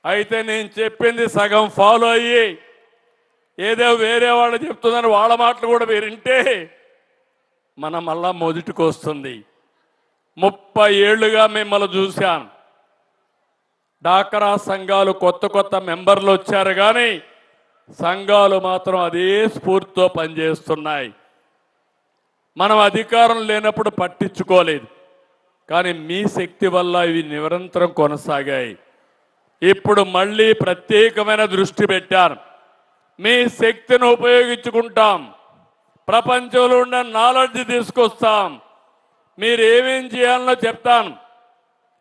అయితే నేను చెప్పింది సగం ఫాలో అయ్యి ఏదో వేరే వాళ్ళు చెప్తుందని వాళ్ళ మాటలు కూడా వింటే మనం మళ్ళా మొదటికి వస్తుంది. 30 ఏళ్లుగా మిమ్మల్ని చూశాను. డాక్రా సంఘాలు కొత్త మెంబర్లు వచ్చారు కానీ సంఘాలు మాత్రం అదే స్ఫూర్తితో పనిచేస్తున్నాయి. మనం అధికారం లేనప్పుడు పట్టించుకోలేదు, కానీ మీ శక్తి వల్ల ఇవి నిరంతరం కొనసాగాయి. ఇప్పుడు మళ్ళీ ప్రత్యేకమైన దృష్టి పెట్టాను. మీ శక్తిని ఉపయోగించుకుంటాం, ప్రపంచంలో ఉన్న నాలెడ్జ్ తీసుకొస్తాం, మీరు ఏమేం చేయాలనో చెప్తాను.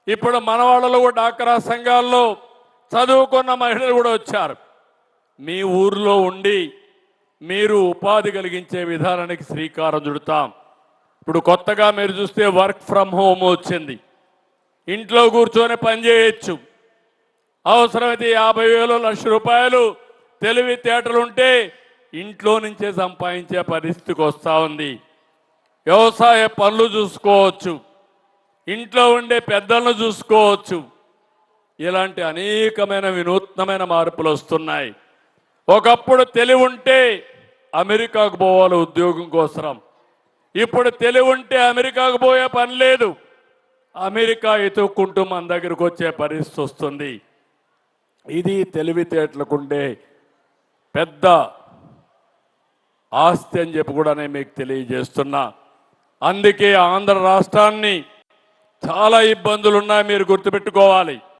ఇప్పుడు మన వాళ్ళలో కూడా డాక్రా సంఘాల్లో చదువుకున్న మహిళలు కూడా వచ్చారు. మీ ఊర్లో ఉండి మీరు ఉపాధి కలిగించే విధానానికి శ్రీకారం చుడతాం. ఇప్పుడు కొత్తగా మీరు చూస్తే వర్క్ ఫ్రమ్ హోమ్ వచ్చింది. ఇంట్లో కూర్చొని పనిచేయచ్చు. అవసరమైతే 50,000 లక్ష రూపాయలు తెలివితేటలుంటే ఇంట్లో నుంచే సంపాదించే పరిస్థితికి వస్తూ ఉంది. వ్యవసాయ పనులు చూసుకోవచ్చు, ఇంట్లో ఉండే పెద్దలను చూసుకోవచ్చు. ఇలాంటి అనేకమైన వినూత్నమైన మార్పులు వస్తున్నాయి. ఒకప్పుడు తెలివి ఉంటే అమెరికాకు పోవాలి ఉద్యోగం కోసం, ఇప్పుడు తెలివి ఉంటే అమెరికాకు పోయే పని లేదు. అమెరికా ఎత్తుక్కుంటూ మన దగ్గరకు వచ్చే పరిస్థితి వస్తుంది. ఇది తెలివితేటలకుండే పెద్ద ఆస్తి అని చెప్పి కూడా నేను మీకు తెలియజేస్తున్నా. అందుకే ఆంధ్ర రాష్ట్రాన్ని చాలా ఇబ్బందులు ఉన్నాయి, మీరు గుర్తుపెట్టుకోవాలి.